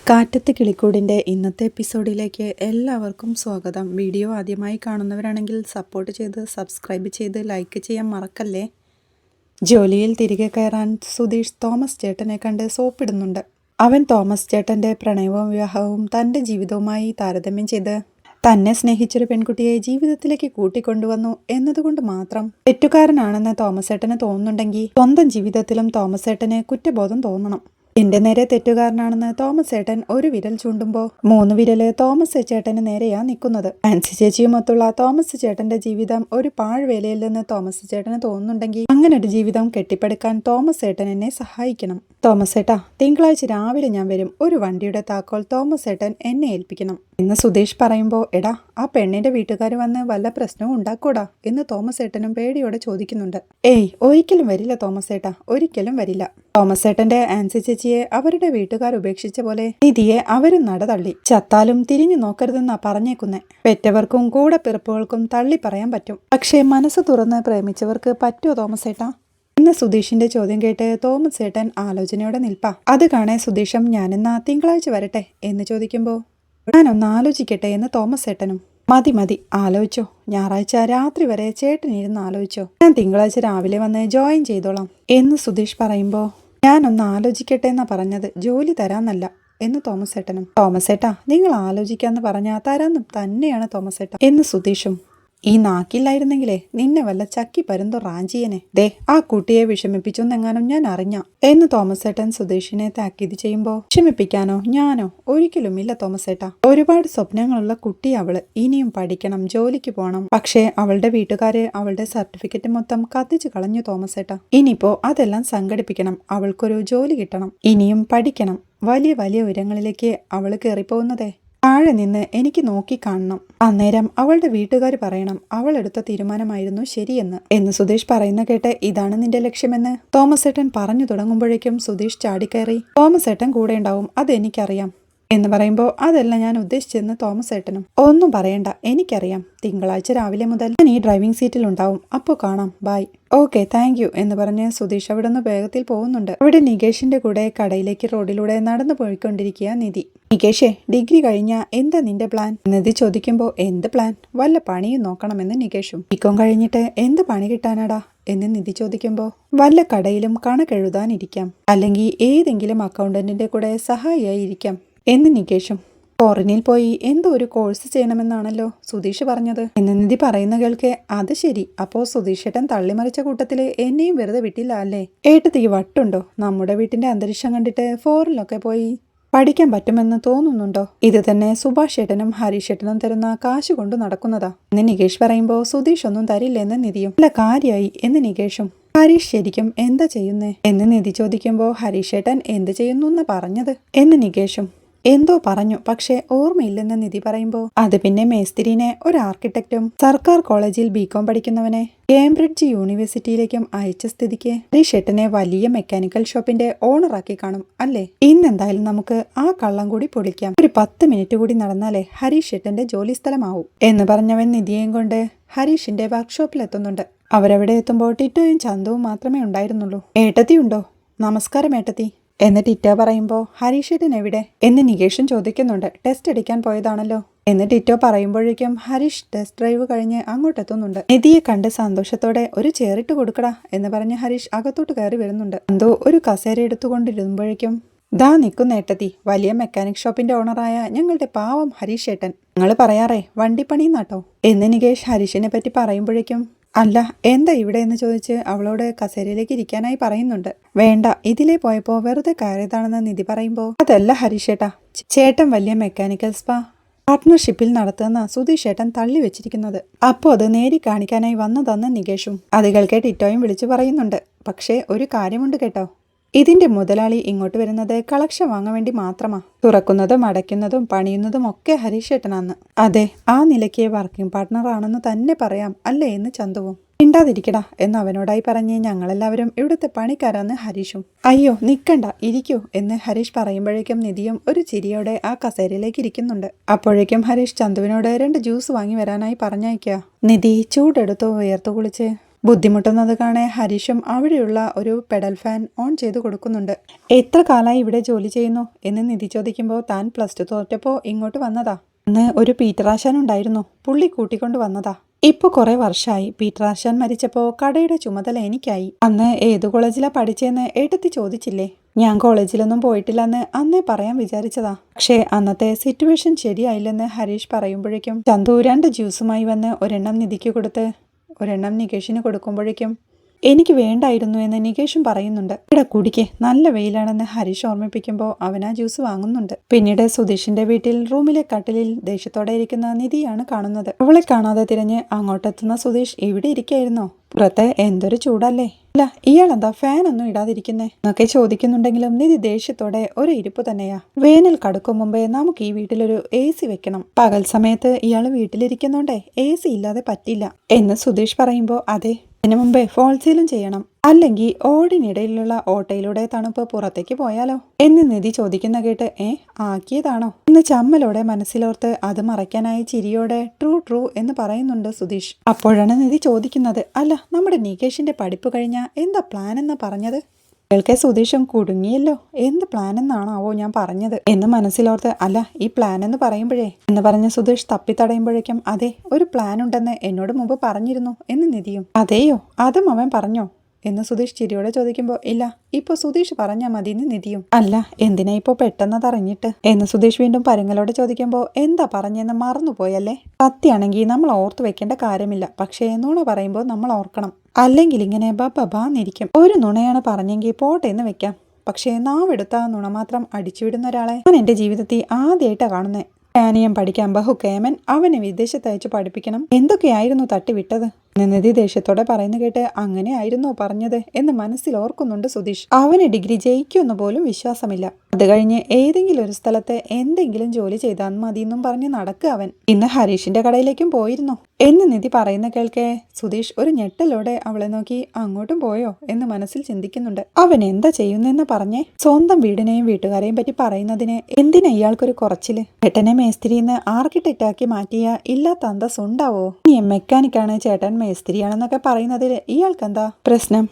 കാറ്റത്ത് കിളിക്കൂടിൻ്റെ ഇന്നത്തെ എപ്പിസോഡിലേക്ക് എല്ലാവർക്കും സ്വാഗതം. വീഡിയോ ആദ്യമായി കാണുന്നവരാണെങ്കിൽ സപ്പോർട്ട് ചെയ്ത് സബ്സ്ക്രൈബ് ചെയ്ത് ലൈക്ക് ചെയ്യാൻ മറക്കല്ലേ. ജോലിയിൽ തിരികെ കയറാൻ സുധീഷ് തോമസ് ചേട്ടനെ കണ്ട് സോപ്പിടുന്നുണ്ട്. അവൻ തോമസ് ചേട്ടൻ്റെ പ്രണയവും വിവാഹവും തൻ്റെ ജീവിതവുമായി താരതമ്യം ചെയ്ത് തന്നെ സ്നേഹിച്ചൊരു പെൺകുട്ടിയെ ജീവിതത്തിലേക്ക് കൂട്ടിക്കൊണ്ടുവന്നു എന്നതുകൊണ്ട് മാത്രം തെറ്റുകാരനാണെന്ന് തോമസ് ചേട്ടന് തോന്നുന്നുണ്ടെങ്കിൽ സ്വന്തം ജീവിതത്തിലും തോമസ് ചേട്ടന് കുറ്റബോധം തോന്നണം. എന്റെ നേരെ തെറ്റുകാരനാണെന്ന് തോമസ് ചേട്ടൻ ഒരു വിരൽ ചൂണ്ടുമ്പോൾ 3 വിരല് തോമസ് ചേട്ടന് നേരെയാ നിൽക്കുന്നത്. ആൻസി ചേച്ചിയുമൊത്തുള്ള തോമസ് ചേട്ടന്റെ ജീവിതം ഒരു പാഴ്വേലയില്ലെന്ന് തോമസ് ചേട്ടന് തോന്നുന്നുണ്ടെങ്കിൽ അങ്ങനെ ഒരു ജീവിതം കെട്ടിപ്പടുക്കാൻ തോമസ് ചേട്ടൻ എന്നെ സഹായിക്കണം. തോമസ് ചേട്ടാ, തിങ്കളാഴ്ച രാവിലെ ഞാൻ വരും. ഒരു വണ്ടിയുടെ താക്കോൽ തോമസ് ചേട്ടൻ എന്നെ ഏൽപ്പിക്കണം എന്ന് സുധീഷ് പറയുമ്പോൾ, എടാ, ആ പെണ്ണിന്റെ വീട്ടുകാർ വന്ന് വല്ല പ്രശ്നവും ഉണ്ടാക്കൂടാ എന്ന് തോമസ് ചേട്ടനും പേടിയോടെ ചോദിക്കുന്നുണ്ട്. ഏയ്, ഒരിക്കലും വരില്ല തോമസ് ചേട്ടാ, ഒരിക്കലും വരില്ല. തോമസ് ചേട്ടന്റെ ആൻസി ചേച്ചിയെ അവരുടെ വീട്ടുകാർ ഉപേക്ഷിച്ച പോലെ നിധിയെ അവരും നടതള്ളി. ചത്താലും തിരിഞ്ഞു നോക്കരുതെന്നാ പറഞ്ഞേക്കുന്നേ. പെറ്റവർക്കും കൂടെ പിറപ്പുകൾക്കും തള്ളി പറയാൻ പറ്റും, പക്ഷേ മനസ്സ് തുറന്ന് പ്രേമിച്ചവർക്ക് പറ്റുമോ തോമസ് ചേട്ടാ എന്ന് സുധീഷിന്റെ ചോദ്യം കേട്ട് തോമസ് ചേട്ടൻ ആലോചനയോടെ നിൽപ്പാ. അത് കാണേ സുധീഷം, ഞാനെന്നാ തിങ്കളാഴ്ച വരട്ടെ എന്ന് ചോദിക്കുമ്പോൾ, ഞാനൊന്ന് ആലോചിക്കട്ടെ എന്ന് തോമസ് ചേട്ടനും. മതി ആലോചിച്ചോ, ഞായറാഴ്ച രാത്രി വരെ ചേട്ടനിരുന്ന് ആലോചിച്ചോ, ഞാൻ തിങ്കളാഴ്ച രാവിലെ വന്ന് ജോയിൻ ചെയ്തോളാം എന്ന് സുധീഷ് പറയുമ്പോൾ, ഞാനൊന്ന് ആലോചിക്കട്ടെ എന്നാ പറഞ്ഞത്, ജോലി തരാന്നല്ല എന്ന് തോമസ് ചേട്ടനും. തോമസ് ചേട്ടാ, നിങ്ങൾ ആലോചിക്കാന്ന് പറഞ്ഞാൽ തരാന്നും തന്നെയാണ് തോമസ് ചേട്ടാ എന്ന് സുധീഷും. ഈ നാക്കില്ലായിരുന്നെങ്കിലേ നിന്നെ വല്ല ചക്കി പരുന്തോ റാഞ്ചിയനെ. ദേ, ആ കുട്ടിയെ വിഷമിപ്പിച്ചെന്നെങ്ങാനും ഞാൻ അറിഞ്ഞ എന്ന് തോമസ് ചേട്ടൻ സുധീഷിനെ താക്കീത് ചെയ്യുമ്പോ, വിഷമിപ്പിക്കാനോ ഞാനോ? ഒരിക്കലുമില്ല തോമസ് ചേട്ടാ. ഒരുപാട് സ്വപ്നങ്ങളുള്ള കുട്ടി അവള്. ഇനിയും പഠിക്കണം, ജോലിക്ക് പോകണം. പക്ഷേ അവളുടെ വീട്ടുകാര് അവളുടെ സർട്ടിഫിക്കറ്റ് മൊത്തം കത്തിച്ചു കളഞ്ഞു തോമസ് ചേട്ടാ. ഇനിയിപ്പോ അതെല്ലാം സംഘടിപ്പിക്കണം. അവൾക്കൊരു ജോലി കിട്ടണം, ഇനിയും പഠിക്കണം. വലിയ വലിയ ഉയരങ്ങളിലേക്ക് അവള് കയറിപ്പോകുന്നതേ താഴെ നിന്ന് എനിക്ക് നോക്കി കാണണം. അന്നേരം അവളുടെ വീട്ടുകാർ പറയണം അവൾ എടുത്ത തീരുമാനമായിരുന്നു ശരിയെന്ന് സുധീഷ് പറയുന്ന കേട്ട്, ഇതാണ് നിന്റെ ലക്ഷ്യമെന്ന് തോമസ് ഏട്ടൻ പറഞ്ഞു തുടങ്ങുമ്പോഴേക്കും സുധീഷ് ചാടിക്കയറി, തോമസ് ഏട്ടൻ കൂടെ ഉണ്ടാവും, അതെനിക്കറിയാം എന്ന് പറയുമ്പോൾ, അതല്ല ഞാൻ ഉദ്ദേശിച്ചെന്ന് തോമസ് ഏട്ടനും. ഒന്നും പറയണ്ട, എനിക്കറിയാം. തിങ്കളാഴ്ച രാവിലെ മുതൽ ഞാൻ ഈ ഡ്രൈവിംഗ് സീറ്റിൽ ഉണ്ടാവും. അപ്പോൾ കാണാം, ബൈ. ഓക്കെ, താങ്ക് യു എന്ന് പറഞ്ഞ് സുധീഷ് അവിടെ നിന്ന് വേഗത്തിൽ പോകുന്നുണ്ട്. അവിടെ നികേഷിന്റെ കൂടെ കടയിലേക്ക് റോഡിലൂടെ നടന്നു പോയിക്കൊണ്ടിരിക്കുക നിധി. നികേഷേ, ഡിഗ്രി കഴിഞ്ഞ എന്താ നിന്റെ പ്ലാൻ? നിധി ചോദിക്കുമ്പോൾ, എന്ത് പ്ലാൻ? വല്ല പണിയും നോക്കണമെന്ന് നികേഷും. ബികോം കഴിഞ്ഞിട്ട് എന്ത് പണി കിട്ടാനാടാ എന്ന് നിധി ചോദിക്കുമ്പോൾ, വല്ല കടയിലും കണക്കെഴുതാനിരിക്കാം, അല്ലെങ്കിൽ ഏതെങ്കിലും അക്കൗണ്ടന്റിന്റെ കൂടെ സഹായിയായി ഇരിക്കാം എന്ന് നികേഷും. ഫോറിനിൽ പോയി എന്തോ ഒരു കോഴ്സ് ചെയ്യണമെന്നാണല്ലോ സുധീഷ് പറഞ്ഞത് എന്ന് നിധി പറയുന്ന കേൾക്കെ, അത് ശരി, അപ്പോ സുധീഷ് ഏട്ടൻ തള്ളിമറിച്ച കൂട്ടത്തില് എന്നെയും വെറുതെ വിട്ടില്ല അല്ലേ? ഏട്ടത്തിക്ക് വട്ടുണ്ടോ? നമ്മുടെ വീട്ടിന്റെ അന്തരീക്ഷം കണ്ടിട്ട് ഫോറിനിലൊക്കെ പോയി പഠിക്കാൻ പറ്റുമെന്ന് തോന്നുന്നുണ്ടോ? ഇത് തന്നെ സുഭാഷ് ഏട്ടനും ഹരീഷ് ഏട്ടനും തരുന്ന കാശ് കൊണ്ട് നടക്കുന്നതാ എന്ന് നികേഷ് പറയുമ്പോൾ, സുധീഷ് ഒന്നും തരില്ലെന്ന് നിധിയും. അല്ല, കാര്യായി എന്ന് നികേഷും. ഹരീഷ് ശരിക്കും എന്താ ചെയ്യുന്നേ എന്ന് നിധി ചോദിക്കുമ്പോൾ, ഹരീഷ് ഏട്ടൻ എന്ത് ചെയ്യുന്നു എന്ന് പറഞ്ഞത് എന്ന് നികേഷും. എന്തോ പറഞ്ഞു, പക്ഷെ ഓർമ്മയില്ലെന്ന് നിധി പറയുമ്പോൾ, അത് പിന്നെ മേസ്തിരിനെ ഒരു ആർക്കിടെക്റ്റും സർക്കാർ കോളേജിൽ ബികോം പഠിക്കുന്നവനെ കേംബ്രിഡ്ജ് യൂണിവേഴ്സിറ്റിയിലേക്കും അയച്ച സ്ഥിതിക്ക് ഹരീഷ് ഏട്ടനെ വലിയ മെക്കാനിക്കൽ ഷോപ്പിന്റെ ഓണറാക്കി കാണും അല്ലേ? ഇന്നെന്തായാലും നമുക്ക് ആ കള്ളം കൂടി പൊളിക്കാം. ഒരു 10 മിനിറ്റ് കൂടി നടന്നാലേ ഹരീഷ് ഏട്ടന്റെ ജോലി സ്ഥലമാവും എന്ന് പറഞ്ഞവൻ നിധിയെയും കൊണ്ട് ഹരീഷിന്റെ വർക്ക്ഷോപ്പിൽ എത്തുന്നുണ്ട്. അവരവിടെ എത്തുമ്പോൾ ടിറ്റോയും ചന്തുവും മാത്രമേ ഉണ്ടായിരുന്നുള്ളൂ. ഏട്ടത്തി ഉണ്ടോ? നമസ്കാരം ഏട്ടത്തി എന്ന് ടിറ്റോ പറയുമ്പോൾ, ഹരീഷ് ഏട്ടൻ എവിടെ എന്ന് നികേഷും ചോദിക്കുന്നുണ്ട്. ടെസ്റ്റ് അടിക്കാൻ പോയതാണല്ലോ എന്ന് ടിറ്റോ പറയുമ്പോഴേക്കും ഹരീഷ് ടെസ്റ്റ് ഡ്രൈവ് കഴിഞ്ഞ് അങ്ങോട്ടെത്തുന്നുണ്ട്. നിധിയെ കണ്ട് സന്തോഷത്തോടെ ഒരു ചേറിട്ട് കൊടുക്കടാ എന്ന് പറഞ്ഞ് ഹരീഷ് അകത്തോട്ട് കയറി വരുന്നുണ്ട്. എന്തോ ഒരു കസേര എടുത്തുകൊണ്ടിരുമ്പോഴേക്കും, ദാ നിൽക്കുന്ന ഏട്ടത്തി, വലിയ മെക്കാനിക് ഷോപ്പിന്റെ ഓണറായ ഞങ്ങളുടെ പാവം ഹരീഷ് ഏട്ടൻ. നിങ്ങൾ പറയാറേ വണ്ടിപ്പണിന്നാട്ടോ എന്ന് നികേഷ് ഹരീഷിനെ പറ്റി പറയുമ്പോഴേക്കും, അല്ല എന്താ ഇവിടെ എന്ന് ചോദിച്ച് അവളോട് കസേരയിലേക്ക് ഇരിക്കാനായി പറയുന്നുണ്ട്. വേണ്ട, ഇതിലേ പോയപ്പോ വെറുതെ കയറിയതാണെന്ന് നിധി പറയുമ്പോൾ, അതല്ല ഹരീഷ് ഏട്ടാ, ചേട്ടൻ വലിയ മെക്കാനിക്കൽ സ്പാ പാർട്ട്ണർഷിപ്പിൽ നടത്തുന്ന സുധീഷ് ഏട്ടൻ തള്ളി വെച്ചിരിക്കുന്നത്. അപ്പോൾ അത് നേരി കാണിക്കാനായി വന്നതെന്ന് നികേഷും. അത് കേൾക്കെ ടിറ്റോയും വിളിച്ചു പറയുന്നുണ്ട്. പക്ഷേ ഒരു കാര്യമുണ്ട് കേട്ടോ, ഇതിന്റെ മുതലാളി ഇങ്ങോട്ട് വരുന്നത് കളക്ഷൻ വാങ്ങാൻ വേണ്ടി മാത്രമാ. തുറക്കുന്നതും അടയ്ക്കുന്നതും പണിയുന്നതും ഒക്കെ ഹരീഷ് ഏട്ടനാന്ന്. അതെ, ആ നിലയ്ക്ക് വർക്കിംഗ് പാർട്ട്ണർ ആണെന്ന് തന്നെ പറയാം അല്ലേ എന്ന് ചന്തുവും. മിണ്ടാതിരിക്കടാ എന്ന് അവനോടായി പറഞ്ഞ് ഞങ്ങളെല്ലാവരും ഇവിടുത്തെ പണിക്കാരാന്ന് ഹരീഷും. അയ്യോ നിക്കണ്ട, ഇരിക്കൂ എന്ന് ഹരീഷ് പറയുമ്പോഴേക്കും നിധിയും ഒരു ചിരിയോടെ ആ കസേരയിലേക്ക് ഇരിക്കുന്നുണ്ട്. അപ്പോഴേക്കും ഹരീഷ് ചന്തുവിനോട് 2 ജ്യൂസ് വാങ്ങി വരാനായി പറഞ്ഞയക്കുക. നിധി ചൂടെടുത്തു ഉയർത്തു കുളിച്ച് ബുദ്ധിമുട്ടുന്നത് കാണെ ഹരീഷും അവിടെയുള്ള ഒരു പെഡൽ ഫാൻ ഓൺ ചെയ്ത് കൊടുക്കുന്നുണ്ട്. എത്ര കാലമായി ഇവിടെ ജോലി ചെയ്യുന്നു എന്ന് നിധി ചോദിക്കുമ്പോൾ താൻ +2 തോറ്റപ്പോൾ ഇങ്ങോട്ട് വന്നതാ. അന്ന് ഒരു പീറ്ററാശാൻ ഉണ്ടായിരുന്നു, പുള്ളി കൂട്ടിക്കൊണ്ട് വന്നതാ. ഇപ്പൊ കുറെ വർഷമായി. പീറ്ററാശാൻ മരിച്ചപ്പോ കടയുടെ ചുമതല എനിക്കായി. അന്ന് ഏതു കോളേജിലാ പഠിച്ചെന്ന് ഏട്ടത്തി ചോദിച്ചില്ലേ? ഞാൻ കോളേജിലൊന്നും പോയിട്ടില്ലെന്ന് അന്നേ പറയാൻ വിചാരിച്ചതാ. പക്ഷേ അന്നത്തെ സിറ്റുവേഷൻ ശരിയായില്ലെന്ന് ഹരീഷ് പറയുമ്പോഴേക്കും ചന്തു 2 ജ്യൂസുമായി വന്ന് ഒരെണ്ണം നിധിക്ക് കൊടുത്ത് ഒരെണ്ണം നികേഷിന് കൊടുക്കുമ്പോഴേക്കും എനിക്ക് വേണ്ടായിരുന്നു എന്ന് നികേഷും പറയുന്നുണ്ട്. ഇവിടെ കുടിക്ക്, നല്ല വെയിലാണെന്ന് ഹരീഷ് ഓർമ്മിപ്പിക്കുമ്പോൾ അവൻ ആ ജ്യൂസ് വാങ്ങുന്നുണ്ട്. പിന്നീട് സുധീഷിന്റെ വീട്ടിൽ റൂമിലെ കട്ടിലിൽ ദേഷ്യത്തോടെ ഇരിക്കുന്ന നിധിയാണ് കാണുന്നത്. അവളെ കാണാതെ തിരഞ്ഞ് അങ്ങോട്ടെത്തുന്ന സുധീഷ് ഇവിടെ ഇരിക്കായിരുന്നോ? പുറത്ത് എന്തൊരു ചൂടല്ലേ. അല്ല, ഇയാളെന്താ ഫാനൊന്നും ഇടാതിരിക്കുന്നേ എന്നൊക്കെ ചോദിക്കുന്നുണ്ടെങ്കിലും നിധി ദേഷ്യത്തോടെ ഒരു ഇരിപ്പ് തന്നെയാ. വേനൽ കടക്കും മുമ്പേ നമുക്ക് ഈ വീട്ടിലൊരു AC വെക്കണം. പകൽ സമയത്ത് ഇയാൾ വീട്ടിലിരിക്കുന്നോണ്ടേ AC ഇല്ലാതെ പറ്റില്ല എന്ന് സുധീഷ് പറയുമ്പോൾ അതെ, അതിനു മുമ്പേ ഫോൾസീലും ചെയ്യണം, അല്ലെങ്കിൽ ഓടിനിടയിലുള്ള ഓട്ടയിലൂടെ തണുപ്പ് പുറത്തേക്ക് പോയാലോ എന്ന് നിധി ചോദിക്കുന്ന കേട്ട് ആക്കിയതാണോ എന്ന് ചമ്മലോടെ മനസ്സിലോർത്ത് അത് മറയ്ക്കാനായി ചിരിയോടെ ട്രൂ എന്ന് പറയുന്നുണ്ട് സുധീഷ്. അപ്പോഴാണ് നിധി ചോദിക്കുന്നത്, അല്ല നമ്മുടെ നികേഷിന്റെ പഠിപ്പ് കഴിഞ്ഞാ എന്താ പ്ലാൻ എന്ന് പറഞ്ഞത്? കേൾക്കെ സുധീഷും കുടുങ്ങിയല്ലോ, എന്ത് പ്ലാൻ എന്നാണാവോ ഞാൻ പറഞ്ഞത് എന്ന് മനസ്സിലോർത്ത് അല്ല ഈ പ്ലാൻ എന്ന് പറയുമ്പോഴേ എന്ന് പറഞ്ഞ് സുധീഷ് തപ്പിത്തടയുമ്പോഴേക്കും അതെ, ഒരു പ്ലാൻ ഉണ്ടെന്ന് എന്നോട് മുമ്പ് പറഞ്ഞിരുന്നു എന്ന് നിധിയും. അതെയോ, അതും അവൻ പറഞ്ഞോ എന്ന് സുധീഷ് ചിരിയോടെ ചോദിക്കുമ്പോൾ ഇല്ല, ഇപ്പൊ സുധീഷ് പറഞ്ഞാൽ മതി എന്ന് നിധിയും. അല്ല, എന്തിനാ ഇപ്പൊ പെട്ടെന്നതറിഞ്ഞിട്ട് എന്ന് സുധീഷ് വീണ്ടും പരങ്ങളോട് ചോദിക്കുമ്പോൾ എന്താ പറഞ്ഞെന്ന് മറന്നുപോയല്ലേ? സത്യാണെങ്കിൽ നമ്മൾ ഓർത്തു വെക്കേണ്ട കാര്യമില്ല, പക്ഷേ നുണ പറയുമ്പോൾ നമ്മൾ ഓർക്കണം, അല്ലെങ്കിൽ ഇങ്ങനെ ബബാന്നിരിക്കും. ഒരു നുണയാണ് പറഞ്ഞെങ്കിൽ പോട്ടെ എന്ന് വെക്കാം, പക്ഷേ നാവെടുത്ത നുണ മാത്രം അടിച്ചുവിടുന്ന ഒരാളെ ഞാൻ എൻ്റെ ജീവിതത്തിൽ ആദ്യമായിട്ടാണ് കാണുന്നത്. ഡാനിയം പഠിക്കാൻ ബഹുക്കേമൻ, അവനെ വിദേശത്തയച്ച് പഠിപ്പിക്കണം, എന്തൊക്കെയായിരുന്നു തട്ടിവിട്ടത് നിധി ദേഷ്യത്തോടെ പറയുന്ന കേട്ട് അങ്ങനെ ആയിരുന്നോ പറഞ്ഞത് എന്ന് മനസ്സിൽ ഓർക്കുന്നുണ്ട് സുധീഷ്. അവന് ഡിഗ്രി ജയിക്കുമെന്ന് പോലും വിശ്വാസമില്ല. അത് കഴിഞ്ഞ് ഏതെങ്കിലും ഒരു സ്ഥലത്ത് എന്തെങ്കിലും ജോലി ചെയ്താൽ മതി എന്നും പറഞ്ഞ് നടക്കുക അവൻ. ഇന്ന് ഹരീഷിന്റെ കടയിലേക്കും പോയിരുന്നു എന്ന് നിധി പറയുന്ന കേൾക്കെ സുധീഷ് ഒരു ഞെട്ടലോടെ അവളെ നോക്കി അങ്ങോട്ടും പോയോ എന്ന് മനസ്സിൽ ചിന്തിക്കുന്നുണ്ട്. അവൻ എന്താ ചെയ്യുന്നെന്ന് പറഞ്ഞേ? സ്വന്തം വീടിനെയും വീട്ടുകാരെയും പറ്റി പറയുന്നതിന് എന്തിനാ ഇയാൾക്കൊരു കുറച്ചില്? ഏട്ടനെ മേസ്തിരിന്ന് ആർക്കിടെക്റ്റ് ആക്കി മാറ്റിയ ഇല്ലാത്ത അന്തസ് ഉണ്ടാവോ? ഇനി മെക്കാനിക്കാണ് ചേട്ടൻ മേസ്തിരിയാണെന്നൊക്കെ പറയുന്നതിൽ ഇയാൾക്കെന്താ പ്രശ്നം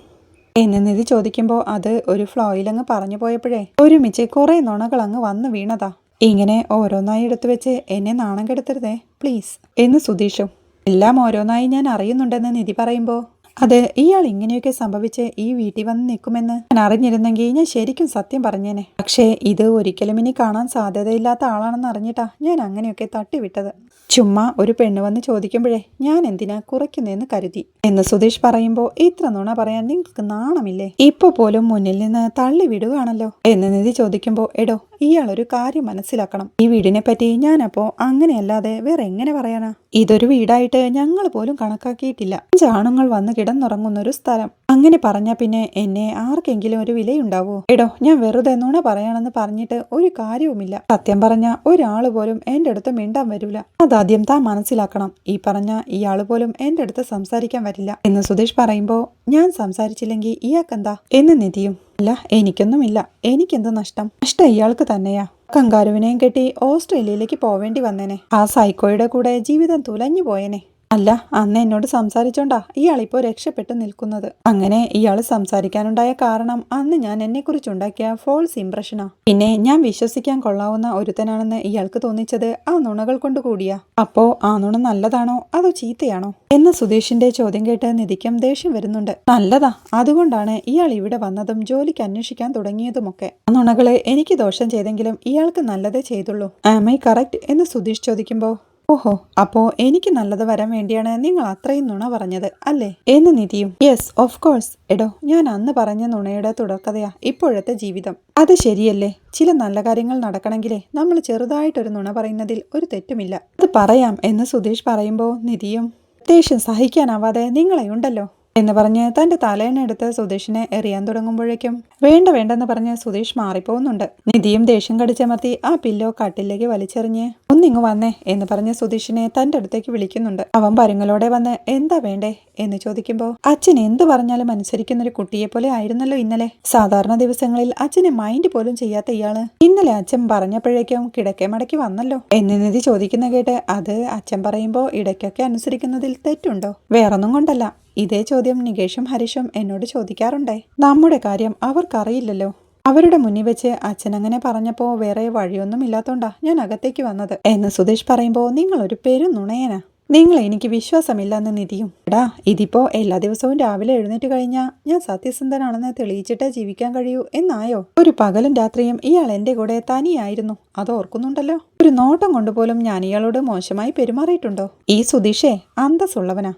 എന്ന് നിധി ചോദിക്കുമ്പോൾ അത് ഒരു ഫ്ലോയിലങ്ങ് പറഞ്ഞു പോയപ്പോഴേ ഒരുമിച്ച് കുറെ നുണകൾ അങ്ങ് വന്നു വീണതാ. ഇങ്ങനെ ഓരോന്നായി എടുത്തു വെച്ച് എന്നെ നാണം കെടുത്തരുതേ പ്ലീസ് എന്ന് സുധീഷും. എല്ലാം ഓരോന്നായി ഞാൻ അറിയുന്നുണ്ടെന്ന് നിധി പറയുമ്പോൾ അത് ഇയാൾ ഇങ്ങനെയൊക്കെ സംഭവിച്ച് ഈ വീട്ടിൽ വന്ന് നിൽക്കുമെന്ന് ഞാൻ അറിഞ്ഞിരുന്നെങ്കിൽ ഞാൻ ശരിക്കും സത്യം പറഞ്ഞേനെ. പക്ഷേ ഇത് ഒരിക്കലും ഇനി കാണാൻ സാധ്യതയില്ലാത്ത ആളാണെന്ന് അറിഞ്ഞിട്ടാ ഞാൻ അങ്ങനെയൊക്കെ തട്ടിവിട്ടത്. ചുമ്മാ ഒരു പെണ്ണ് വന്ന് ചോദിക്കുമ്പോഴേ ഞാൻ എന്തിനാ കുറയ്ക്കുന്നതെന്ന് കരുതി എന്ന് സുധീഷ് പറയുമ്പോൾ ഇത്ര നുണ പറയാൻ നിങ്ങൾക്ക് നാണമില്ലേ? ഇപ്പൊ പോലും മുന്നിൽ നിന്ന് തള്ളി വിടുകയാണല്ലോ എന്ന് നിധി ചോദിക്കുമ്പോൾ എടോ, ഇയാളൊരു കാര്യം മനസ്സിലാക്കണം. ഈ വീടിനെ പറ്റി ഞാനപ്പോ അങ്ങനെയല്ലാതെ വേറെ എങ്ങനെ പറയാനാ? ഇതൊരു വീടായിട്ട് ഞങ്ങൾ പോലും കണക്കാക്കിയിട്ടില്ല. 5 ആണുങ്ങൾ വന്ന് കിടന്നുറങ്ങുന്ന ഒരു സ്ഥലം. അങ്ങനെ പറഞ്ഞാ പിന്നെ എന്നെ ആർക്കെങ്കിലും ഒരു വിലയുണ്ടാവോ? എടോ, ഞാൻ വെറുതെ നുണ പറയാണെന്ന് പറഞ്ഞിട്ട് ഒരു കാര്യവുമില്ല. സത്യം പറഞ്ഞ ഒരാള് പോലും എന്റെ അടുത്ത് മിണ്ടാൻ വരൂല. അതാദ്യം താൻ മനസ്സിലാക്കണം. ഈ പറഞ്ഞ ഇയാള് പോലും എന്റെ അടുത്ത് സംസാരിക്കാൻ വരില്ല എന്ന് സുധീഷ് പറയുമ്പോ ഞാൻ സംസാരിച്ചില്ലെങ്കിൽ ഇയാൾക്കെന്താ എന്ന് നിധിയും. അല്ല, എനിക്കൊന്നുമില്ല, എനിക്കെന്ത് നഷ്ടം? നഷ്ടം ഇയാൾക്ക് തന്നെയാ. കങ്കാരുവിനെയും കെട്ടി ഓസ്ട്രേലിയയിലേക്ക് പോവേണ്ടി വന്നേനെ. ആ സൈക്കോയുടെ കൂടെ ജീവിതം തുലഞ്ഞു പോയേനെ. അല്ല, അന്ന് എന്നോട് സംസാരിച്ചോണ്ടാ ഇയാളിപ്പോ രക്ഷപ്പെട്ടു നിൽക്കുന്നത്. അങ്ങനെ ഇയാൾ സംസാരിക്കാനുണ്ടായ കാരണം അന്ന് ഞാൻ എന്നെക്കുറിച്ചുണ്ടാക്കിയ ഫോൾസ് ഇംപ്രഷനാ. പിന്നെ ഞാൻ വിശ്വസിക്കാൻ കൊള്ളാവുന്ന ഒരുത്തനാണെന്ന് ഇയാൾക്ക് തോന്നിച്ചത് ആ നുണകൾ കൊണ്ട് കൂടിയാ. അപ്പോ ആ നുണ നല്ലതാണോ അതോ ചീത്തയാണോ എന്ന സുധീഷിന്റെ ചോദ്യം കേട്ട് നിധിക്കും ദേഷ്യം വരുന്നുണ്ട്. നല്ലതാ, അതുകൊണ്ടാണ് ഇയാൾ ഇവിടെ വന്നതും ജോലിക്ക് അന്വേഷിക്കാൻ തുടങ്ങിയതുമൊക്കെ. ആ നുണകള് എനിക്ക് ദോഷം ചെയ്തെങ്കിലും ഇയാൾക്ക് നല്ലതേ ചെയ്തുള്ളൂ. ആം ഐ കറക്റ്റ് എന്ന് സുധീഷ് ചോദിക്കുമ്പോ ഓഹോ, അപ്പോ എനിക്ക് നല്ലത് വരാൻ വേണ്ടിയാണ് നിങ്ങൾ അത്രയും നുണ പറഞ്ഞത് അല്ലേ എന്ന് നിധിയും. Yes, of course. എടോ, ഞാൻ അന്ന് പറഞ്ഞ നുണയുടെ തുടർക്കഥയാ ഇപ്പോഴത്തെ ജീവിതം. അത് ശരിയല്ലേ? ചില നല്ല കാര്യങ്ങൾ നടക്കണമെങ്കിലേ നമ്മൾ ചെറുതായിട്ടൊരു നുണ പറയുന്നതിൽ ഒരു തെറ്റുമില്ല. അത് പറയാം എന്ന് സുധീഷ് പറയുമ്പോൾ നിധിയും ദേഷ്യം സഹിക്കാനാവാതെ നിങ്ങളെയുണ്ടല്ലോ എന്ന് പറഞ്ഞ് തന്റെ തലേണെടുത്ത് സുധീഷിനെ എറിയാൻ തുടങ്ങുമ്പോഴേക്കും വേണ്ടെന്ന് പറഞ്ഞ് സുധീഷ് മാറിപ്പോകുന്നുണ്ട്. നിധിയും ദേഷ്യം കടിച്ചമർത്തി ആ പില്ലോ കട്ടിലേക്ക് വലിച്ചെറിഞ്ഞ് ഒന്നിങ്ങു വന്നേ എന്ന് പറഞ്ഞ് സുധീഷിനെ തന്റെ അടുത്തേക്ക് വിളിക്കുന്നുണ്ട്. അവൻ പരുങ്ങലോടെ വന്ന് എന്താ വേണ്ടേ എന്ന് ചോദിക്കുമ്പോൾ അച്ഛൻ എന്ത് പറഞ്ഞാലും അനുസരിക്കുന്നൊരു കുട്ടിയെ പോലെ ആയിരുന്നല്ലോ ഇന്നലെ. സാധാരണ ദിവസങ്ങളിൽ അച്ഛനെ മൈൻഡ് പോലും ചെയ്യാത്ത ഇയാള് ഇന്നലെ അച്ഛൻ പറഞ്ഞപ്പോഴേക്കും കിടക്കെ മടക്കി വന്നല്ലോ എന്ന് നിധി ചോദിക്കുന്ന കേട്ട് അത് അച്ഛൻ പറയുമ്പോൾ ഇടയ്ക്കൊക്കെ അനുസരിക്കുന്നതിൽ തെറ്റുണ്ടോ? വേറൊന്നും കൊണ്ടല്ല, ഇതേ ചോദ്യം നികേഷും ഹരീഷും എന്നോട് ചോദിക്കാറുണ്ടേ. നമ്മുടെ കാര്യം അവർക്കറിയില്ലല്ലോ. അവരുടെ മുന്നിൽ വെച്ച് അച്ഛൻ അങ്ങനെ പറഞ്ഞപ്പോൾ വേറെ വഴിയൊന്നും ഇല്ലാത്തോണ്ടാ ഞാൻ അകത്തേക്ക് വന്നത് എന്ന് സുധീഷ് പറയുമ്പോൾ നിങ്ങളൊരു പെരുന്നുണയനാ. നിങ്ങളെ എനിക്ക് വിശ്വാസമില്ലെന്ന് നിധിയും. എടാ, ഇതിപ്പോ എല്ലാ ദിവസവും രാവിലെ എഴുന്നേറ്റ് കഴിഞ്ഞാൽ ഞാൻ സത്യസന്ധനാണെന്ന് തെളിയിച്ചിട്ടേ ജീവിക്കാൻ കഴിയൂ എന്നായോ? ഒരു പകലും രാത്രിയും ഇയാൾ എന്റെ കൂടെ തനിയായിരുന്നു, അത് ഓർക്കുന്നുണ്ടല്ലോ. ഒരു നോട്ടം കൊണ്ടുപോലും ഞാൻ ഇയാളോട് മോശമായി പെരുമാറിയിട്ടുണ്ടോ? ഈ സുധീഷേ അന്തസ്സുള്ളവനാ.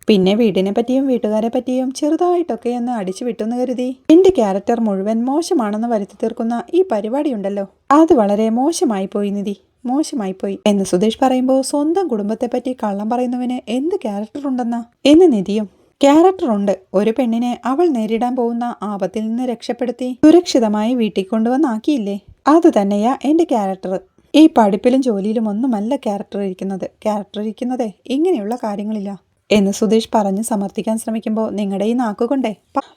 പിന്നെ വീടിനെ പറ്റിയും വീട്ടുകാരെ പറ്റിയും ചെറുതായിട്ടൊക്കെ ഒന്ന് അടിച്ചു വിട്ടെന്ന് കരുതി എന്റെ ക്യാരക്ടർ മുഴുവൻ മോശമാണെന്ന് വരുത്തി തീർക്കുന്ന ഈ പരിപാടിയുണ്ടല്ലോ, അത് വളരെ മോശമായി പോയി നിധി, മോശമായി പോയി എന്ന് സുധീഷ് പറയുമ്പോൾ സ്വന്തം കുടുംബത്തെ പറ്റി കള്ളം പറയുന്നവന് എന്ത് ക്യാരക്ടർ ഉണ്ടെന്നാ എന്ന് നിധിയും. ക്യാരക്ടർ ഉണ്ട്. ഒരു പെണ്ണിനെ അവൾ നേരിടാൻ പോകുന്ന ആപത്തിൽ നിന്ന് രക്ഷപ്പെടുത്തി സുരക്ഷിതമായി വീട്ടിൽ കൊണ്ടുവന്നാക്കിയില്ലേ, അത് തന്നെയാ എന്റെ ക്യാരക്ടർ. ഈ പഠിപ്പിലും ജോലിയിലും ഒന്നുമല്ല ക്യാരക്ടർ ഇരിക്കുന്നതേ ഇങ്ങനെയുള്ള കാര്യങ്ങളില്ല എന്ന് സുധീഷ് പറഞ്ഞ് സമർത്ഥിക്കാൻ ശ്രമിക്കുമ്പോൾ നിങ്ങളുടെ ഈ നാക്കുകൊണ്ടേ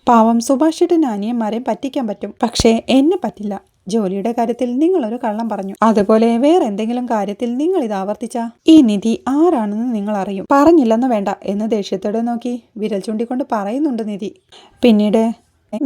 പാവം സുഭാഷിന്റെ അനിയന്മാരെ പറ്റിക്കാൻ പറ്റും, പക്ഷേ എന്നെ പറ്റില്ല. ജോലിയുടെ കാര്യത്തിൽ നിങ്ങളൊരു കള്ളം പറഞ്ഞു, അതുപോലെ വേറെ എന്തെങ്കിലും കാര്യത്തിൽ നിങ്ങൾ ഇത് ആവർത്തിച്ച ഈ നിധി ആരാണെന്ന് നിങ്ങൾ അറിയും. പറഞ്ഞില്ലെന്ന് വേണ്ട എന്ന് ദേഷ്യത്തോടെ നോക്കി വിരൽ ചൂണ്ടിക്കൊണ്ട് പറയുന്നുണ്ട് നിധി. പിന്നീട്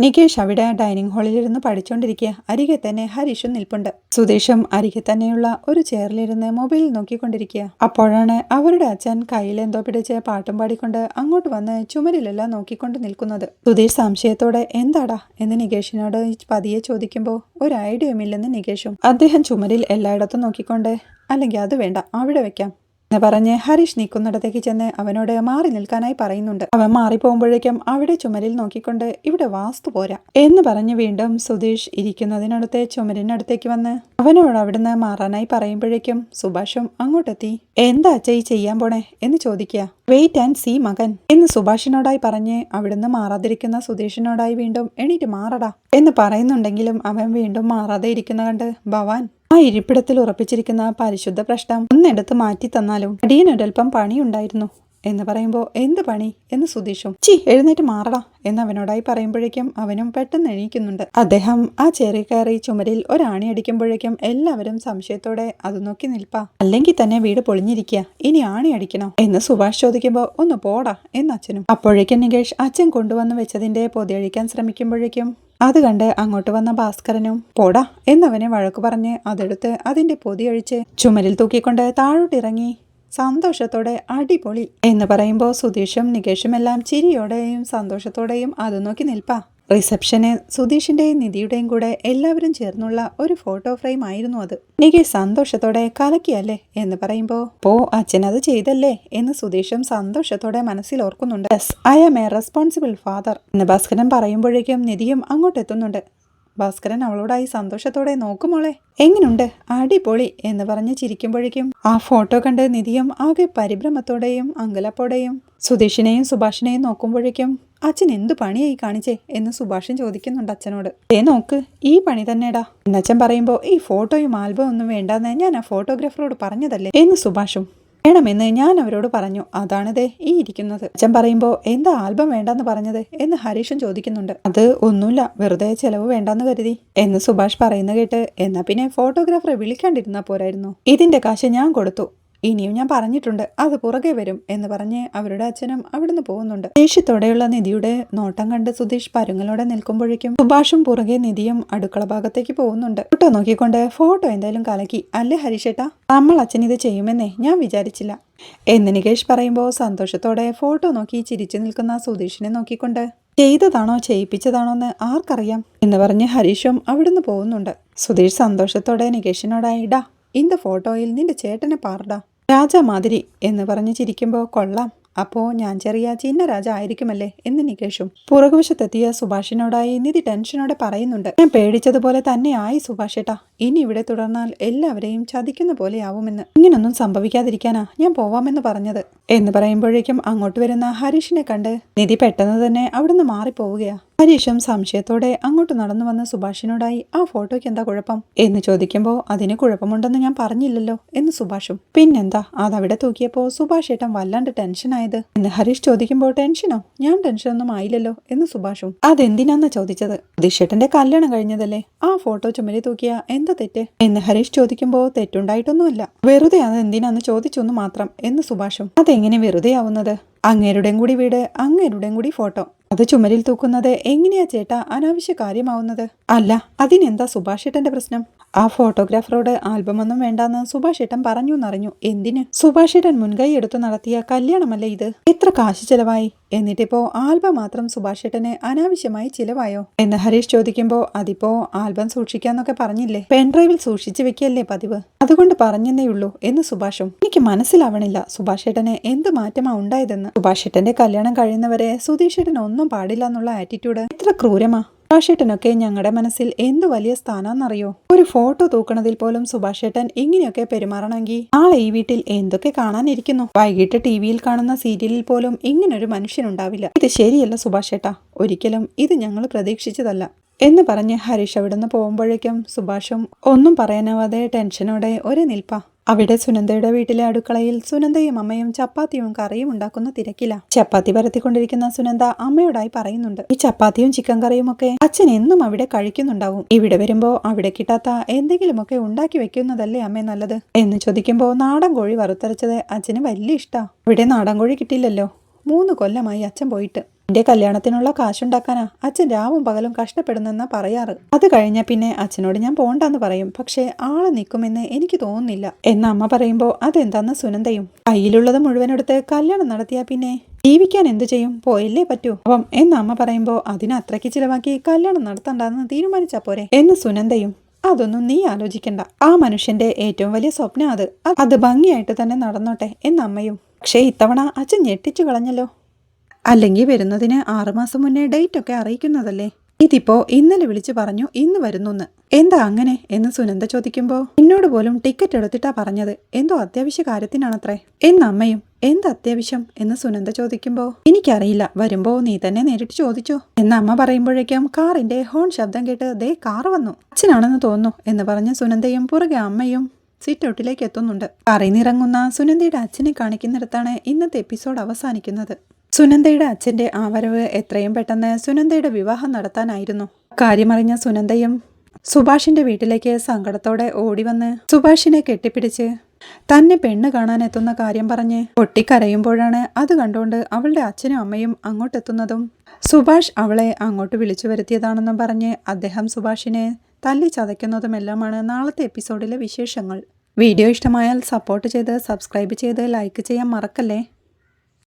നികേഷ് അവിടെ ഡൈനിങ് ഹാളിലിരുന്ന് പഠിച്ചുകൊണ്ടിരിക്കുക. അരികെ തന്നെ ഹരീഷും നിൽപ്പുണ്ട്. സുധീഷും അരികെ തന്നെയുള്ള ഒരു ചെയറിലിരുന്ന് മൊബൈൽ നോക്കിക്കൊണ്ടിരിക്കുക. അപ്പോഴാണ് അവരുടെ അച്ഛൻ കയ്യിൽ എന്തോ പിടിച്ച് പാട്ടും പാടിക്കൊണ്ട് അങ്ങോട്ട് വന്ന് ചുമരിലെല്ലാം നോക്കിക്കൊണ്ട് നിൽക്കുന്നത്. സുധീഷ് സംശയത്തോടെ എന്താടാ എന്ന് നികേഷിനോട് പതിയെ ചോദിക്കുമ്പോൾ ഒരു ഐഡിയയുമില്ലെന്ന് നികേഷും. അദ്ദേഹം ചുമരിൽ എല്ലായിടത്തും നോക്കിക്കൊണ്ട് അല്ലെങ്കിൽ അത് വേണ്ട അവിടെ വെക്കാം എന്ന് പറഞ്ഞ് ഹരീഷ് നിൽക്കുന്നിടത്തേക്ക് ചെന്ന് അവനോട് മാറി നിൽക്കാനായി പറയുന്നുണ്ട്. അവൻ മാറിപ്പോകുമ്പോഴേക്കും അവിടെ ചുമരിൽ നോക്കിക്കൊണ്ട് ഇവിടെ വാസ്തു പോരാ എന്ന് പറഞ്ഞ് വീണ്ടും സുധീഷ് ഇരിക്കുന്നതിനടുത്ത് ചുമരിനടുത്തേക്ക് വന്ന് അവനോട് അവിടുന്ന് മാറാനായി പറയുമ്പോഴേക്കും സുഭാഷും അങ്ങോട്ടെത്തി. എന്താ അച്ഛയി ചെയ്യാൻ പോണേ എന്ന് ചോദിക്കുക. വെയിറ്റ് ആൻഡ് സീ മകൻ എന്ന് സുഭാഷിനോടായി പറഞ്ഞ് അവിടുന്ന് മാറാതിരിക്കുന്ന സുധീഷിനോടായി വീണ്ടും എണീറ്റ് മാറടാ എന്ന് പറയുന്നുണ്ടെങ്കിലും അവൻ വീണ്ടും മാറാതെ ഇരിക്കുന്ന കണ്ട് ഭവാൻ ആ ഇരിപ്പിടത്തിൽ ഉറപ്പിച്ചിരിക്കുന്ന പരിശുദ്ധ പ്രശ്നം ഒന്നെടുത്ത് മാറ്റി തന്നാലും അടിയനൊരൽപ്പം പണിയുണ്ടായിരുന്നു എന്ന് പറയുമ്പോൾ എന്ത് പണി എന്ന് സുധീഷും. എഴുന്നേറ്റ് മാറടാ എന്ന് അവനോടായി പറയുമ്പോഴേക്കും അവനും പെട്ടെന്ന് എണീക്കുന്നുണ്ട്. അദ്ദേഹം ആ ചെറിയ കയറി ചുമരിൽ ഒരാണി അടിക്കുമ്പോഴേക്കും എല്ലാവരും സംശയത്തോടെ അത് നോക്കി നിൽപ്പാ. അല്ലെങ്കിൽ തന്നെ വീട് പൊളിഞ്ഞിരിക്കുക, ഇനി ആണി അടിക്കണോ എന്ന് സുഭാഷ് ചോദിക്കുമ്പോൾ ഒന്ന് പോടാ എന്ന് അച്ഛനും. അപ്പോഴേക്കും നികേഷ് അച്ഛൻ കൊണ്ടുവന്ന് വെച്ചതിന്റെ പൊതിയഴിക്കാൻ ശ്രമിക്കുമ്പോഴേക്കും അത് കണ്ട് അങ്ങോട്ട് വന്ന ഭാസ്കരനും പോടാ എന്നവനെ വഴക്കു പറഞ്ഞ് അതെടുത്ത് അതിന്റെ പൊതിയഴിച്ച് ചുമരിൽ തൂക്കിക്കൊണ്ട് താഴോട്ടിറങ്ങി സന്തോഷത്തോടെ അടിപൊളി എന്ന് പറയുമ്പോൾ സുധീഷും നികേഷും എല്ലാം ചിരിയോടെയും സന്തോഷത്തോടെയും അത് നോക്കി നിൽപ്പാ. റിസപ്ഷന് സുധീഷിന്റെയും നിധിയുടെയും കൂടെ എല്ലാവരും ചേർന്നുള്ള ഒരു ഫോട്ടോ ഫ്രെയിം ആയിരുന്നു അത്. നികേഷ് സന്തോഷത്തോടെ കലക്കിയല്ലേ എന്ന് പറയുമ്പോൾ പോ അച്ഛൻ അത് ചെയ്തല്ലേ എന്ന് സുധീഷും സന്തോഷത്തോടെ മനസ്സിൽ ഓർക്കുന്നുണ്ട്. I am a responsible father എന്ന് ഭാസ്കരൻ പറയുമ്പോഴേക്കും നിധിയും അങ്ങോട്ടെത്തുന്നുണ്ട്. ഭാസ്കരൻ അവളോടായി സന്തോഷത്തോടെ നോക്കുമോളെ എങ്ങനുണ്ട് അടിപൊളി എന്ന് പറഞ്ഞ് ചിരിക്കുമ്പോഴേക്കും ആ ഫോട്ടോ കണ്ട് നിധിയും ആകെ പരിഭ്രമത്തോടെയും അങ്കലപ്പോടെയും സുധീഷിനെയും സുഭാഷിനെയും നോക്കുമ്പോഴേക്കും അച്ഛൻ എന്തു പണിയായി കാണിച്ചേ എന്ന് സുഭാഷൻ ചോദിക്കുന്നുണ്ട് അച്ഛനോട്. നോക്ക് ഈ പണി തന്നെടാ എന്നച്ഛൻ പറയുമ്പോൾ ഈ ഫോട്ടോയും ആൽബം ഒന്നും വേണ്ടാന്ന് ഞാൻ ആ ഫോട്ടോഗ്രാഫറോട് പറഞ്ഞതല്ലേ എന്ന് സുഭാഷും. വേണമെന്ന് ഞാൻ അവരോട് പറഞ്ഞു, അതാണിതേ ഈ ഇരിക്കുന്നത്. അച്ഛൻ പറയുമ്പോൾ എന്താ ആൽബം വേണ്ടെന്ന് പറഞ്ഞത് എന്ന് ഹരീഷും ചോദിക്കുന്നുണ്ട്. അത് ഒന്നുമില്ല, വെറുതെ ചെലവ് വേണ്ടെന്ന് കരുതി എന്ന് സുഭാഷ് പറയുന്ന കേട്ട് എന്നാ പിന്നെ ഫോട്ടോഗ്രാഫറെ വിളിക്കാണ്ടിരുന്നാ പോരായിരുന്നു, ഇതിന്റെ കാശ് ഞാൻ കൊടുത്തു, ഇനിയും ഞാൻ പറഞ്ഞിട്ടുണ്ട് അത് പുറകെ വരും എന്ന് പറഞ്ഞ് അവരുടെ അച്ഛനും അവിടുന്ന് പോകുന്നുണ്ട്. ദേഷ്യത്തോടെയുള്ള നിധിയുടെ നോട്ടം കണ്ട് സുധീഷ് പരുങ്ങലോടെ നിൽക്കുമ്പോഴേക്കും സുഭാഷും പുറകെ നിധിയും അടുക്കള ഭാഗത്തേക്ക് പോകുന്നുണ്ട്. ഫോട്ടോ നോക്കിക്കൊണ്ട് ഫോട്ടോ എന്തായാലും കലക്കി അല്ലേ ഹരീഷേട്ടാ, നമ്മൾ അച്ഛൻ ഇത് ചെയ്യുമെന്നേ ഞാൻ വിചാരിച്ചില്ല എന്ന് നികേഷ് പറയുമ്പോൾ സന്തോഷത്തോടെ ഫോട്ടോ നോക്കി ചിരിച്ചു നിൽക്കുന്ന സുധീഷിനെ നോക്കിക്കൊണ്ട് ചെയ്തതാണോ ചെയ്യിപ്പിച്ചതാണോ എന്ന് ആർക്കറിയാം എന്ന് പറഞ്ഞ് ഹരീഷും അവിടുന്ന് പോകുന്നുണ്ട്. സുധീഷ് സന്തോഷത്തോടെ നികേഷിനോടായി ഡാ இந்த ഫോട്ടോയിൽ നിന്റെ ചേട്ടനെ പാർടാ രാജാമാതിരി എന്ന് പറഞ്ഞ് ചിരിക്കുമ്പോൾ കൊള്ളാം, അപ്പോ ഞാൻ ചെറിയ ചിന്ന രാജ ആയിരിക്കുമല്ലേ എന്ന് നികേഷും. പുറകുവശത്തെത്തിയ സുഭാഷിനോടായി നിധി ടെൻഷനോടെ പറയുന്നുണ്ട്. ഞാൻ പേടിച്ചതുപോലെ തന്നെയായി സുഭാഷേട്ടാ, ഇനി ഇവിടെ തുടർന്നാൽ എല്ലാവരെയും ചതിക്കുന്ന പോലെയാവുമെന്ന്. ഇങ്ങനൊന്നും സംഭവിക്കാതിരിക്കാനാ ഞാൻ പോവാമെന്ന് പറഞ്ഞത് എന്ന് പറയുമ്പോഴേക്കും അങ്ങോട്ട് വരുന്ന ഹരീഷിനെ കണ്ട് നിധി പെട്ടെന്ന് തന്നെ അവിടുന്ന് മാറിപ്പോവുകയാ. ഹരീഷും സംശയത്തോടെ അങ്ങോട്ട് നടന്നു വന്ന സുഭാഷിനോടായി ആ ഫോട്ടോയ്ക്ക് എന്താ കുഴപ്പം എന്ന് ചോദിക്കുമ്പോൾ അതിന് കുഴപ്പമുണ്ടെന്ന് ഞാൻ പറഞ്ഞില്ലല്ലോ എന്ന് സുഭാഷും. പിന്നെന്താ അതവിടെ തൂക്കിയപ്പോ സുഭാഷ് ഏട്ടൻ വല്ലാണ്ട് ടെൻഷനായത് എന്ന് ഹരീഷ് ചോദിക്കുമ്പോൾ ടെൻഷനോ, ഞാൻ ടെൻഷനൊന്നും ആയില്ലല്ലോ എന്ന് സുഭാഷും. അതെന്തിനാന്നാ ചോദിച്ചത്, ദിശേട്ടന്റെ കല്യാണം കഴിഞ്ഞതല്ലേ, ആ ഫോട്ടോ ചുമരി തൂക്കിയ എന്താ തെറ്റ് എന്ന് ഹരീഷ് ചോദിക്കുമ്പോൾ തെറ്റുണ്ടായിട്ടൊന്നുമല്ല, വെറുതെ അത് എന്തിനാന്ന് ചോദിച്ചൊന്നു മാത്രം എന്ന് സുഭാഷും. അതെങ്ങനെ വെറുതെ ആവുന്നത്, അങ്ങേരുടെയും കൂടി വീട്, അങ്ങേരുടെയും കൂടി ഫോട്ടോ. അത് ചുമരിൽ തൂക്കുന്നത് എങ്ങനെയാ ചേട്ടാ അനാവശ്യ കാര്യമാവുന്നത്? അല്ല, അതിനെന്താ സുഭാഷേട്ടന്റെ പ്രശ്നം? ആ ഫോട്ടോഗ്രാഫറോട് ആൽബമൊന്നും വേണ്ടാന്ന് സുഭാഷേട്ടൻ പറഞ്ഞു എന്നറിഞ്ഞു. എന്തിന്? സുഭാഷേട്ടൻ മുൻകൈ എടുത്തു നടത്തിയ കല്യാണമല്ലേ ഇത്? എത്ര കാശ് ചെലവായി? എന്നിട്ടിപ്പോ ആൽബം മാത്രം സുഭാഷേട്ടന് അനാവശ്യമായി ചിലവായോ എന്ന് ഹരീഷ് ചോദിക്കുമ്പോ, അതിപ്പോ ആൽബം സൂക്ഷിക്കാന്നൊക്കെ പറഞ്ഞില്ലേ, പെൻഡ്രൈവിൽ സൂക്ഷിച്ചു വെക്കല്ലേ പതിവ്, അതുകൊണ്ട് പറഞ്ഞെന്നേയുള്ളൂ എന്ന് സുഭാഷും. എനിക്ക് മനസ്സിലാവണില്ല സുഭാഷേട്ടന് എന്ത് മാറ്റമാ ഉണ്ടായതെന്ന്. സുഭാഷേട്ടന്റെ കല്യാണം കഴിയുന്നവരെ സുധീഷേട്ടൻ ഒന്നും പാടില്ല എന്നുള്ള ആറ്റിറ്റ്യൂഡ് എത്ര ക്രൂരമാ. സുഭാഷേട്ടനൊക്കെ ഞങ്ങളുടെ മനസ്സിൽ എന്ത് വലിയ സ്ഥാനാന്നറിയോ? ഒരു ഫോട്ടോ തൂക്കണതിൽ പോലും സുഭാഷേട്ടൻ ഇങ്ങനെയൊക്കെ പെരുമാറണമെങ്കിൽ നാളെ ഈ വീട്ടിൽ എന്തൊക്കെ കാണാനിരിക്കുന്നു? വൈകിട്ട് ടിവിയിൽ കാണുന്ന സീരിയലിൽ പോലും ഇങ്ങനൊരു മനുഷ്യനുണ്ടാവില്ല. ഇത് ശരിയല്ല സുഭാഷേട്ടാ, ഒരിക്കലും ഇത് ഞങ്ങൾ പ്രതീക്ഷിച്ചതല്ല എന്ന് പറഞ്ഞ് ഹരീഷ് അവിടുന്ന് പോകുമ്പോഴേക്കും സുഭാഷും ഒന്നും പറയാനാവാതെ ടെൻഷനോടെ ഒരേ നിൽപ്പാ. അവിടെ സുനന്ദയുടെ വീട്ടിലെ അടുക്കളയിൽ സുനന്ദയും അമ്മയും ചപ്പാത്തിയും കറിയും ഉണ്ടാക്കുന്ന തിരക്കില. ചപ്പാത്തി പരത്തിക്കൊണ്ടിരിക്കുന്ന സുനന്ദ അമ്മയോടായി പറയുന്നുണ്ട്, ഈ ചപ്പാത്തിയും ചിക്കൻ കറിയും ഒക്കെ അച്ഛൻ എന്നും അവിടെ കഴിക്കുന്നുണ്ടാവും. ഇവിടെ വരുമ്പോ അവിടെ കിട്ടാത്ത എന്തെങ്കിലുമൊക്കെ ഉണ്ടാക്കി വെക്കുന്നതല്ലേ അമ്മേ നല്ലത് എന്ന് ചോദിക്കുമ്പോ, നാടൻ കോഴി വറുത്തരച്ചത് അച്ഛന് വലിയ ഇഷ്ടാ. ഇവിടെ നാടൻ കോഴി കിട്ടില്ലല്ലോ, 3 കൊല്ലമായി അച്ഛൻ പോയിട്ട്. എന്റെ കല്യാണത്തിനുള്ള കാശുണ്ടാക്കാനാ അച്ഛൻ രാവും പകലും കഷ്ടപ്പെടുന്നെന്നാ പറയാറ്. അത് കഴിഞ്ഞാൽ പിന്നെ അച്ഛനോട് ഞാൻ പോണ്ടെന്ന് പറയും. പക്ഷേ ആള് നിൽക്കുമെന്ന് എനിക്ക് തോന്നുന്നില്ല എന്ന് അമ്മ പറയുമ്പോ, അതെന്താന്ന് സുനന്ദയും. കയ്യിലുള്ളത് മുഴുവനെടുത്ത് കല്യാണം നടത്തിയാ പിന്നെ ജീവിക്കാൻ എന്തു ചെയ്യും? പോയല്ലേ പറ്റൂ. അപ്പം എന്ന് അമ്മ പറയുമ്പോ, അതിന് അത്രയ്ക്ക് ചിലവാക്കി കല്യാണം നടത്തണ്ടെന്ന് തീരുമാനിച്ചാ പോരെ എന്ന് സുനന്ദയും. അതൊന്നും നീ ആലോചിക്കണ്ട, ആ മനുഷ്യന്റെ ഏറ്റവും വലിയ സ്വപ്നം അത് ഭംഗിയായിട്ട് തന്നെ നടന്നോട്ടെ എന്ന് അമ്മയും. പക്ഷേ ഇത്തവണ അച്ഛൻ ഞെട്ടിച്ചു കളഞ്ഞല്ലോ. അല്ലെങ്കിൽ വരുന്നതിന് 6 മാസം മുന്നേ ഡേറ്റ് ഒക്കെ അറിയിക്കുന്നതല്ലേ. ഇതിപ്പോ ഇന്നലെ വിളിച്ചു പറഞ്ഞു ഇന്ന് വരുന്നുന്ന്. എന്താ അങ്ങനെ എന്ന് സുനന്ദ ചോദിക്കുമ്പോ, എന്നോട് പോലും ടിക്കറ്റ് എടുത്തിട്ടാ പറഞ്ഞത്, എന്തോ അത്യാവശ്യ കാര്യത്തിനാണത്രേ എന്ന് അമ്മയും. എന്ത് അത്യാവശ്യം എന്ന് സുനന്ദ ചോദിക്കുമ്പോ, എനിക്കറിയില്ല, വരുമ്പോ നീ തന്നെ നേരിട്ട് ചോദിച്ചോ എന്ന് അമ്മ പറയുമ്പോഴേക്കും കാറിന്റെ ഹോൺ ശബ്ദം കേട്ട് ദേ കാറ് വന്നു. അച്ഛനാണെന്ന് തോന്നുന്നു എന്ന് പറഞ്ഞ സുനന്ദയും പുറകെ അമ്മയും സിറ്റൗട്ടിലേക്ക് എത്തുന്നുണ്ട്. കാറിന്നിറങ്ങുന്ന സുനന്ദയുടെ അച്ഛനെ കാണിക്കുന്നിടത്താണ് ഇന്നത്തെ എപ്പിസോഡ് അവസാനിക്കുന്നത്. സുനന്ദയുടെ അച്ഛന്റെ ആ വരവ് എത്രയും പെട്ടെന്ന് സുനന്ദയുടെ വിവാഹം നടത്താനായിരുന്നു. കാര്യമറിഞ്ഞ സുനന്ദയും സുഭാഷിന്റെ വീട്ടിലേക്ക് സങ്കടത്തോടെ ഓടിവന്ന് സുഭാഷിനെ കെട്ടിപ്പിടിച്ച് തന്നെ പെണ്ണ് കാണാനെത്തുന്ന കാര്യം പറഞ്ഞ് പൊട്ടിക്കരയുമ്പോഴാണ് അത് കണ്ടുകൊണ്ട് അവളുടെ അച്ഛനും അമ്മയും അങ്ങോട്ടെത്തുന്നതും സുഭാഷ് അവളെ അങ്ങോട്ട് വിളിച്ചു വരുത്തിയതാണെന്നും പറഞ്ഞ് അദ്ദേഹം സുഭാഷിനെ തല്ലി ചതയ്ക്കുന്നതുമെല്ലാമാണ് നാളത്തെ എപ്പിസോഡിലെ വിശേഷങ്ങൾ. വീഡിയോ ഇഷ്ടമായാൽ സപ്പോർട്ട് ചെയ്ത് സബ്സ്ക്രൈബ് ചെയ്ത് ലൈക്ക് ചെയ്യാൻ മറക്കല്ലേ.